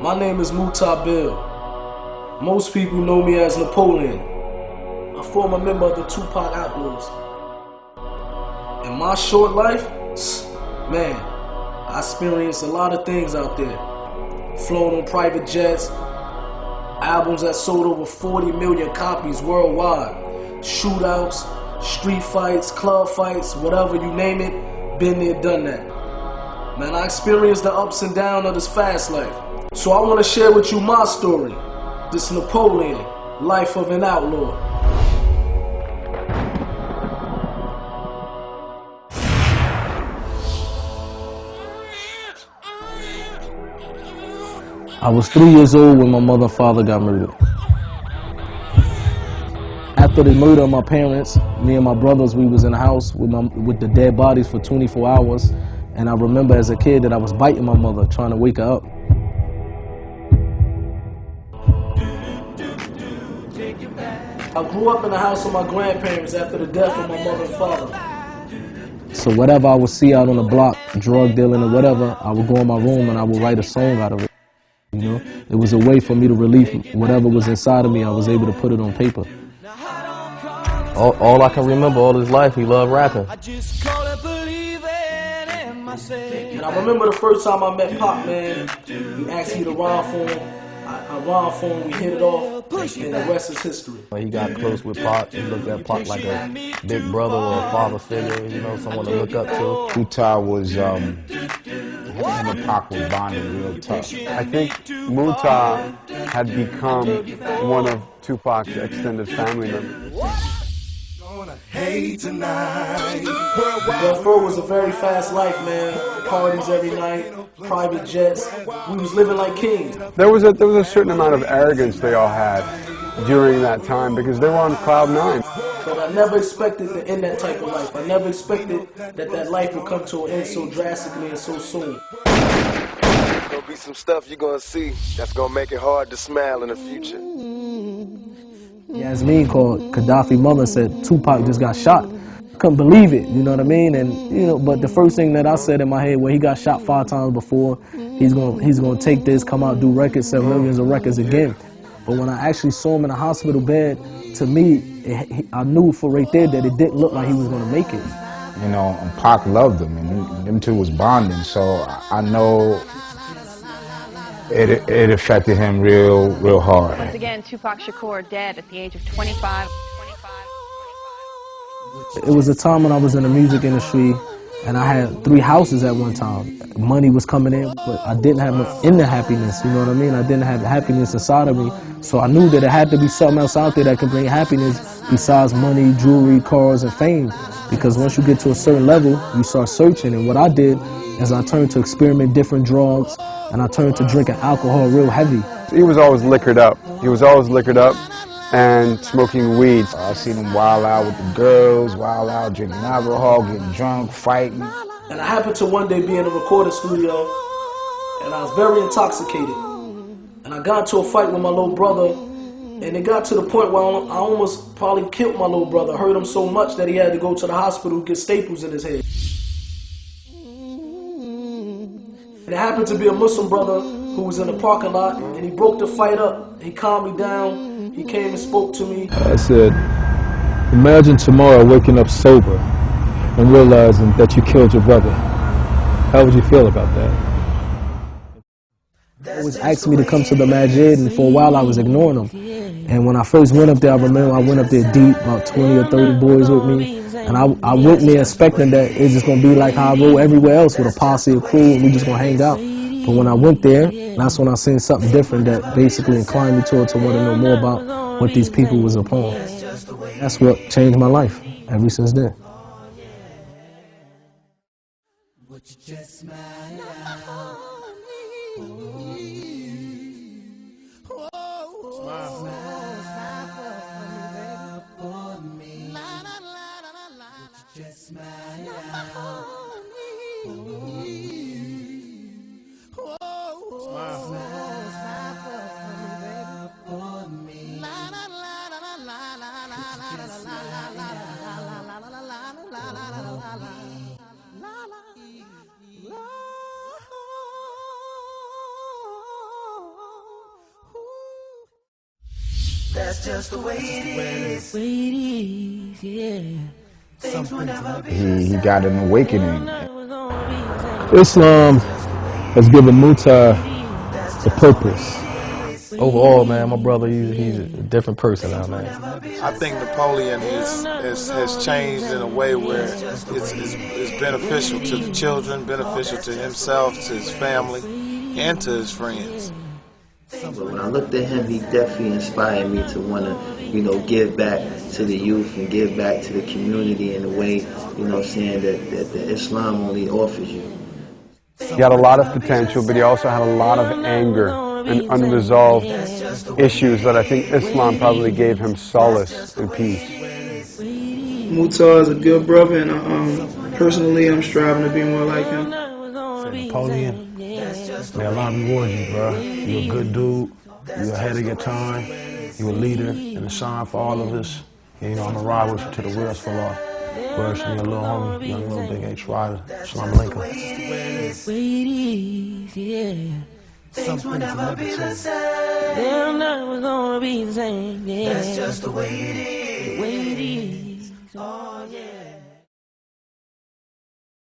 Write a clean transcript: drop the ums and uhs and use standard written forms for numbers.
My name is Bill. Most people know me as Napoleon, a former member of the Tupac Outlaws. In my short life, man, I experienced a lot of things out there. Flown on private jets, albums that sold over 40 million copies worldwide, shootouts, street fights, club fights, whatever you name it, been there, done that. Man, I experienced the ups and downs of this fast life. So I want to share with you my story. This Napoleon, life of an outlaw. I was 3 years old when my mother and father got murdered. After the murder of my parents, me and my brothers, we was in the house with the dead bodies for 24 hours. And I remember as a kid that I was biting my mother, trying to wake her up. I grew up in the house of my grandparents after the death of my mother and father. So whatever I would see out on the block, drug dealing or whatever, I would go in my room and I would write a song out of it. You know, it was a way for me to relieve whatever was inside of me. I was able to put it on paper. All I can remember all his life, he loved rapping. And I remember the first time I met Pop, man, he asked me to rhyme for him. I rhymed for him, we hit it off, and the rest is history. He got close with Pop. He looked at Pop like a big brother or a father figure, you know, someone to look up to. Muta was, him and Pac was bonding real tough. I think Muta had become one of Tupac's extended family members. Death Row was a very fast life, man. Parties every night, private jets. We was living like kings. There was a certain amount of arrogance they all had during that time because they were on cloud nine. But I never expected to end that type of life. I never expected that life would come to an end so drastically and so soon. There's gonna be some stuff you're gonna see that's gonna make it hard to smile in the future. Yasmin called Gaddafi's mother and said Tupac just got shot. I couldn't believe it, you know what I mean? And you know, but the first thing that I said in my head, well, he got shot 5 times before. He's gonna take this, come out, do records, sell millions of records again. But when I actually saw him in a hospital bed, to me, I knew for right there that it didn't look like he was gonna make it. You know, and Pac loved him, and them two was bonding. So I know it affected him real hard. Once again, Tupac Shakur dead at the age of 25. It was a time when I was in the music industry and I had 3 houses at one time. Money was coming in, but I didn't have no inner happiness, you know what I mean? I didn't have happiness inside of me. So I knew that it had to be something else out there that could bring happiness besides money, jewelry, cars, and fame. Because once you get to a certain level, you start searching. And what I did is I turned to experiment different drugs, and I turned to drinking alcohol real heavy. He was always liquored up. He was always liquored up and smoking weed. I seen him wild out with the girls, wild out drinking alcohol, getting drunk, fighting. And I happened to one day be in a recording studio, and I was very intoxicated. And I got into a fight with my little brother, and it got to the point where I almost probably killed my little brother. Hurt him so much that he had to go to the hospital to get staples in his head. And it happened to be a Muslim brother who was in the parking lot, and he broke the fight up. He calmed me down. He came and spoke to me. I said, imagine tomorrow waking up sober and realizing that you killed your brother. How would you feel about that? They always asked me to come to the masjid, and for a while I was ignoring them. And when I first went up there, I remember I went up there deep, about 20 or 30 boys with me. And I went there expecting that it's just going to be like how I roll everywhere else with a posse of crew and we just going to hang out. But when I went there, that's when I seen something different that basically inclined me to want to know more about what these people was upon. That's what changed my life ever since then. That's just the way it is. He got an awakening. Islam has given Mutar a purpose. Overall, man, my brother, he's a different person now, man. I think Napoleon has changed in a way where it's beneficial to the children, beneficial to himself, to his family, and to his friends. But when I looked at him, he definitely inspired me to want to, you know, give back to the youth and give back to the community in a way, you know, saying that the Islam only offers you. He had a lot of potential, but he also had a lot of anger and unresolved issues that I think Islam probably gave him solace and peace. Mutar is a good brother, and personally, I'm striving to be more like him. Napoleon, may Allah reward you, bro. You're a good dude. You're ahead of your time. You're a leader and a sign for all of us. And, you know, I'm going to ride with you to the wheels fall off. Words from your little homie, young little big H rider. Assalamu alaikum. Things will never be the same. They're never gonna be the same. Yeah. That's just the way it is. Oh, yeah.